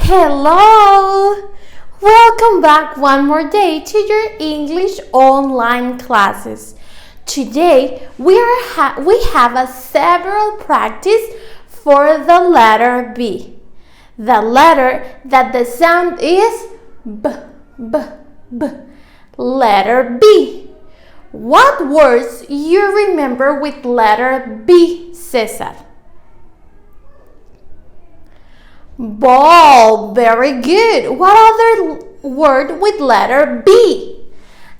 Hello! Welcome back one more day to your English online classes. Today we have a several practice for the letter B. The letter that the sound is B, B, B. Letter B. What words you remember with letter B, Cesar? Ball. Very good. What other word with letter B?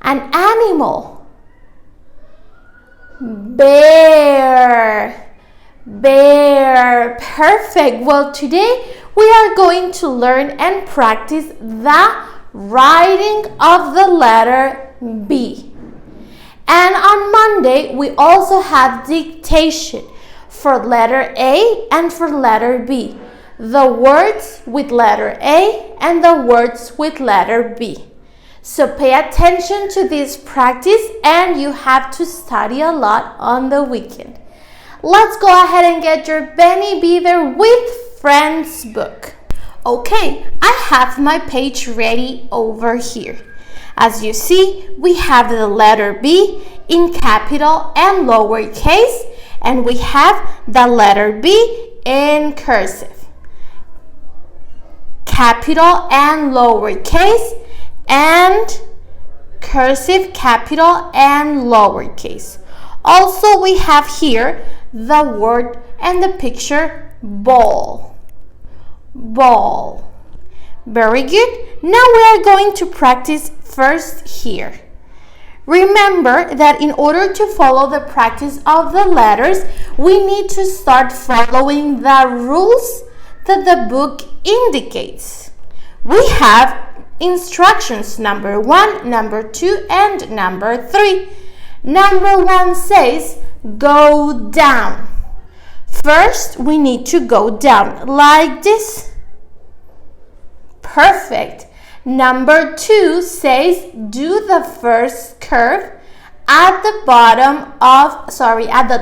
An animal. Bear. Bear. Perfect. Well, today we are going to learn and practice the writing of the letter B. And on Monday, we also have dictation for letter A and for letter B. The words with letter A and the words with letter B. So pay attention to this practice and you have to study a lot on the weekend. Let's go ahead and get your Benny Beaver with Friends book. Okay, I have my page ready over here. As you see, we have the letter B in capital and lowercase, and we have the letter B in cursive. Capital and lowercase, and cursive, capital and lowercase. Also, we have here the word and the picture ball. Ball. Very good. Now we are going to practice first here. Remember that in order to follow the practice of the letters, we need to start following the rules that the book indicates. We have instructions number 1, number 2, and number 3. Number 1 says go down. First, we need to go down like this. Perfect. Number 2 says do the first curve at the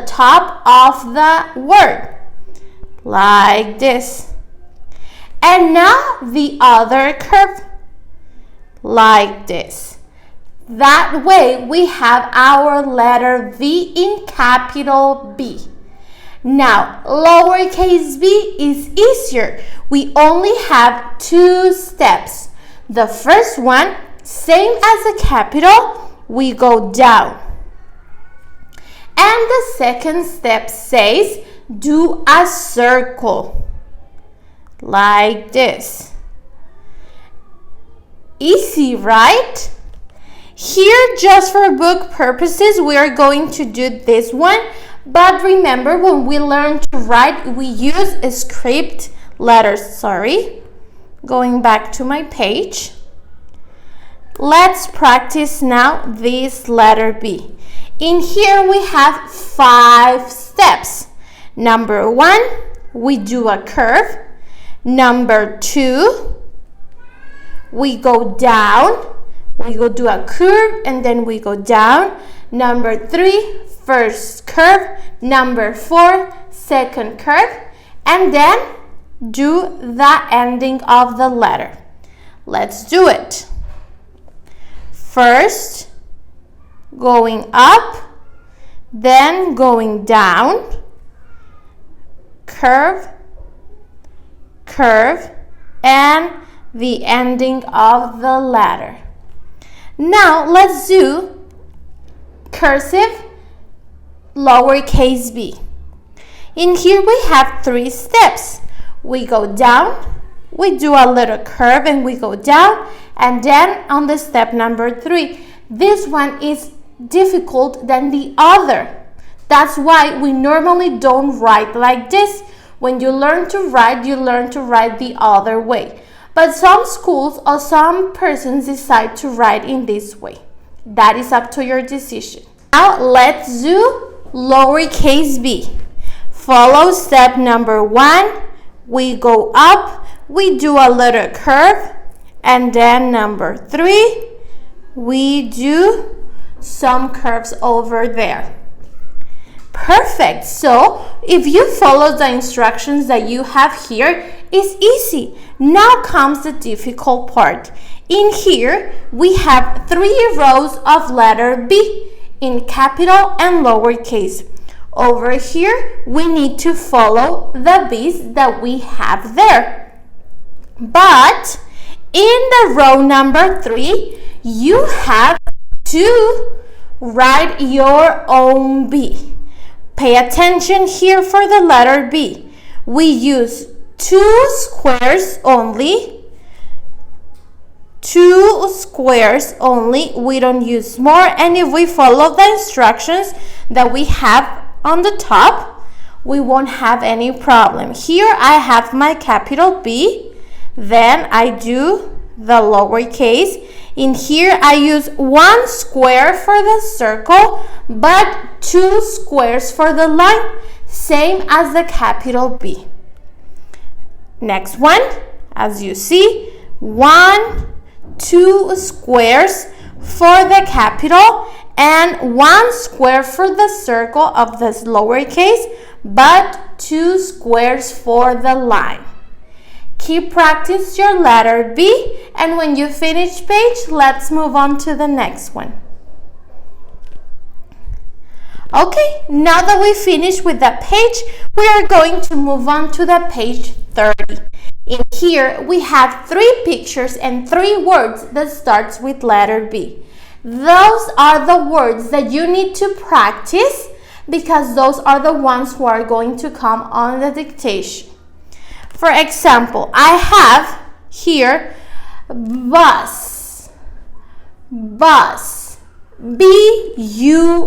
top of the word. Like this. And now the other curve. Like this. That way we have our letter V in capital B. Now, lowercase b is easier. We only have 2 steps. The first one, same as the capital, we go down. And the second step says, do a circle. Like this. Easy, right? Here, just for book purposes, we are going to do this one. But remember, when we learn to write, we use script letters. Going back to my page. Let's practice now this letter B. In here, we have 5 steps. Number 1, we do a curve. Number 2, we go down. We go do a curve and then we go down. Number 3, first curve. Number 4, second curve. And then do the ending of the letter. Let's do it. First, going up, then going down, curve, curve, and the ending of the letter. Now let's do cursive lowercase b. In here we have 3 steps. We go down, we do a little curve and we go down, and then on the step number 3. This one is difficult than the other. That's why we normally don't write like this. When you learn to write the other way. But some schools or some persons decide to write in this way. That is up to your decision. Now let's do lowercase b. Follow step number 1. We go up, we do a little curve, and then number 3, we do some curves over there. Perfect. So if you follow the instructions that you have here, it's easy. Now comes the difficult part. In here, we have 3 rows of letter B in capital and lowercase. Over here, we need to follow the B's that we have there. But in the row number 3, you have to write your own B. Pay attention here for the letter B. We use 2 squares only. 2 squares only. We don't use more. And if we follow the instructions that we have on the top, we won't have any problem. Here I have my capital B. Then I do the lowercase. In here I use 1 square for the circle, but 2 squares for the line, same as the capital B. Next one, as you see, 1, 2 squares for the capital and 1 square for the circle of this lowercase, but 2 squares for the line. Keep practice your letter B, and when you finish page, let's move on to the next one. Okay, now that we finished with the page, we are going to move on to the page 30. In here, we have 3 pictures and 3 words that starts with letter B. Those are the words that you need to practice because those are the ones who are going to come on the dictation. For example, I have here bus, bus, B-U-S,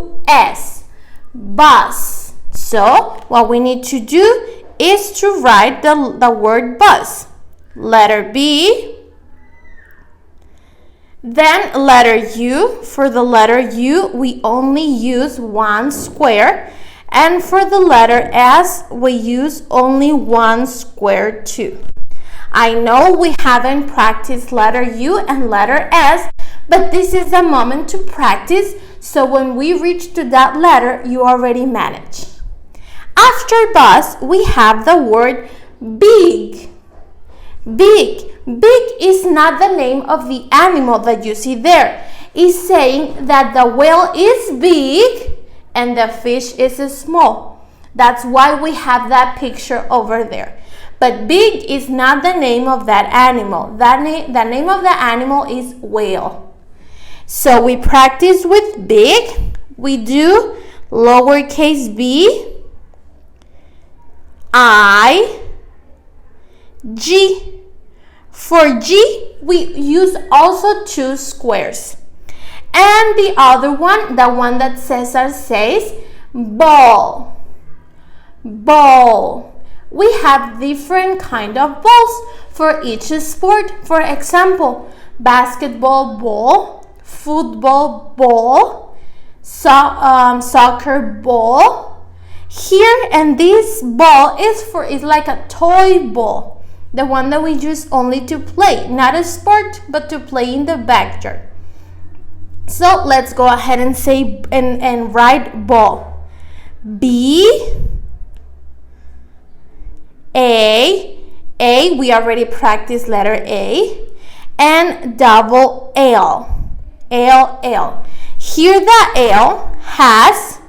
bus. So what we need to do is to write the word bus. Letter B, then letter U. For the letter U, we only use 1 square. And for the letter S, we use only 1 square too. I know we haven't practiced letter U and letter S, but this is a moment to practice, so when we reach to that letter, you already manage. After bus, we have the word big. Big. Big is not the name of the animal that you see there. It's saying that the whale is big and the fish is small. That's why we have that picture over there. But big is not the name of that animal. The name of the animal is whale. So we practice with big. We do lowercase b, I, G. For G, we use also 2 squares. And the other one, the one that Cesar says, ball, ball. We have different kind of balls for each sport. For example, basketball ball, football ball, soccer ball. Here, and this ball is like a toy ball, the one that we use only to play, not a sport, but to play in the backyard. So let's go ahead and say and write ball. B, A, we already practiced letter A, and double L, L. Here the L has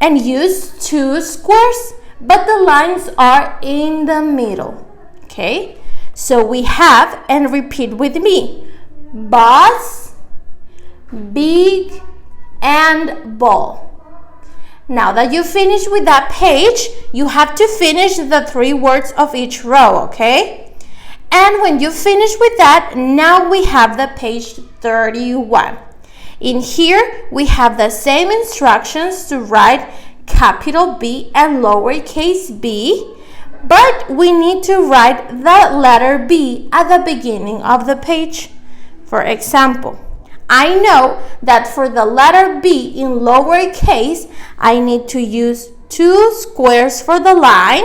and use 2 squares, but the lines are in the middle. Okay, so we have, and repeat with me, bus, big, and ball. Now that you finish with that page, you have to finish the 3 words of each row, okay? And when you finish with that, now we have the page 31. In here, we have the same instructions to write capital B and lowercase b, but we need to write the letter B at the beginning of the page. For example, I know that for the letter B in lowercase, I need to use 2 squares for the line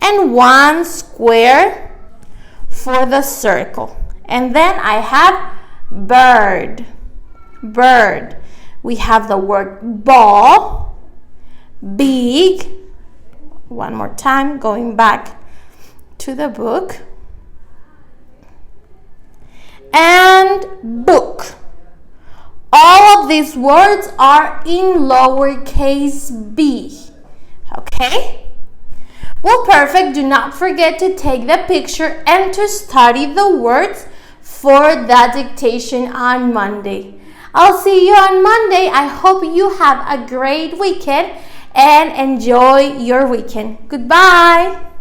and 1 square for the circle. And then I have bird, bird. We have the word ball, big. One more time, going back to the book. And book. All of these words are in lowercase b. Okay? Well, perfect. Do not forget to take the picture and to study the words for the dictation on Monday. I'll see you on Monday. I hope you have a great weekend and enjoy your weekend. Goodbye.